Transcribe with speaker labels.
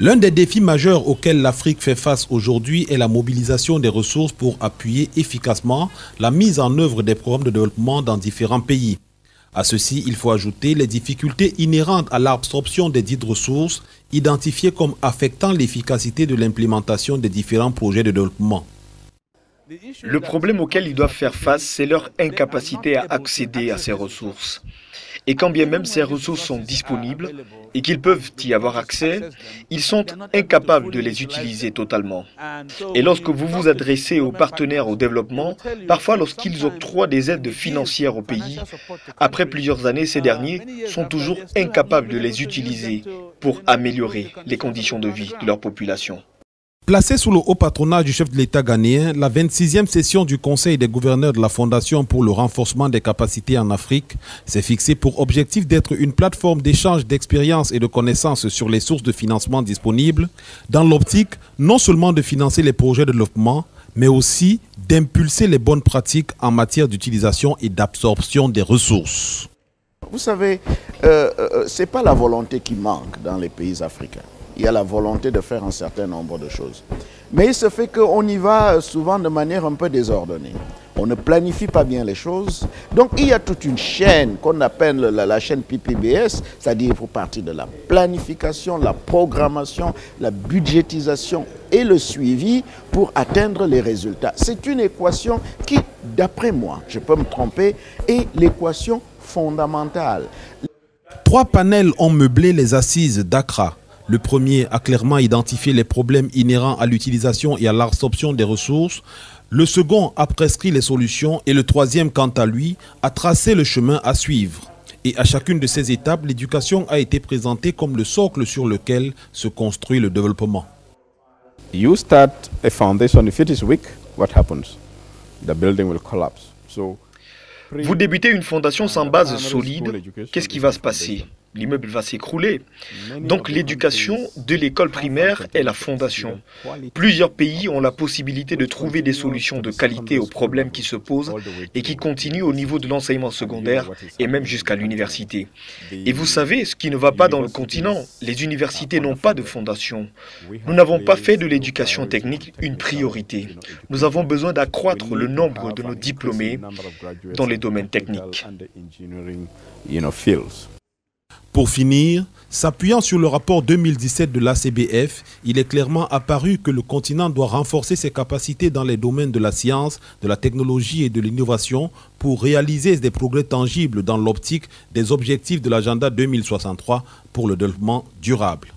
Speaker 1: L'un des défis majeurs auxquels l'Afrique fait face aujourd'hui est la mobilisation des ressources pour appuyer efficacement la mise en œuvre des programmes de développement dans différents pays. À ceci, il faut ajouter les difficultés inhérentes à l'absorption des dites ressources, identifiées comme affectant l'efficacité de l'implémentation des différents projets de développement.
Speaker 2: Le problème auquel ils doivent faire face, c'est leur incapacité à accéder à ces ressources. Et quand bien même ces ressources sont disponibles et qu'ils peuvent y avoir accès, ils sont incapables de les utiliser totalement. Et lorsque vous vous adressez aux partenaires au développement, parfois lorsqu'ils octroient des aides financières au pays, après plusieurs années, ces derniers sont toujours incapables de les utiliser pour améliorer les conditions de vie de leur population.
Speaker 1: Placée sous le haut patronage du chef de l'État ghanéen, la 26e session du Conseil des gouverneurs de la Fondation pour le renforcement des capacités en Afrique s'est fixée pour objectif d'être une plateforme d'échange d'expériences et de connaissances sur les sources de financement disponibles, dans l'optique non seulement de financer les projets de développement, mais aussi d'impulser les bonnes pratiques en matière d'utilisation et d'absorption des ressources.
Speaker 3: Vous savez, ce n'est pas la volonté qui manque dans les pays africains. Il y a la volonté de faire un certain nombre de choses. Mais il se fait qu'on y va souvent de manière un peu désordonnée. On ne planifie pas bien les choses. Donc il y a toute une chaîne qu'on appelle la chaîne PPBS, c'est-à-dire pour partir de la planification, la programmation, la budgétisation et le suivi pour atteindre les résultats. C'est une équation qui, d'après moi, je peux me tromper, est l'équation fondamentale.
Speaker 1: 3 panels ont meublé les assises d'Accra. Le premier a clairement identifié les problèmes inhérents à l'utilisation et à l'absorption des ressources. Le second a prescrit les solutions et le troisième, quant à lui, a tracé le chemin à suivre. Et à chacune de ces étapes, l'éducation a été présentée comme le socle sur lequel se construit le développement.
Speaker 4: You start a foundation, if it is weak, what happens? The building will collapse.
Speaker 2: Vous débutez une fondation sans base solide, qu'est-ce qui va se passer? L'immeuble va s'écrouler. Donc l'éducation de l'école primaire est la fondation. Plusieurs pays ont la possibilité de trouver des solutions de qualité aux problèmes qui se posent et qui continuent au niveau de l'enseignement secondaire et même jusqu'à l'université. Et vous savez ce qui ne va pas dans le continent, les universités n'ont pas de fondation. Nous n'avons pas fait de l'éducation technique une priorité. Nous avons besoin d'accroître le nombre de nos diplômés dans les domaines techniques.
Speaker 1: Pour finir, s'appuyant sur le rapport 2017 de l'ACBF, il est clairement apparu que le continent doit renforcer ses capacités dans les domaines de la science, de la technologie et de l'innovation pour réaliser des progrès tangibles dans l'optique des objectifs de l'agenda 2063 pour le développement durable.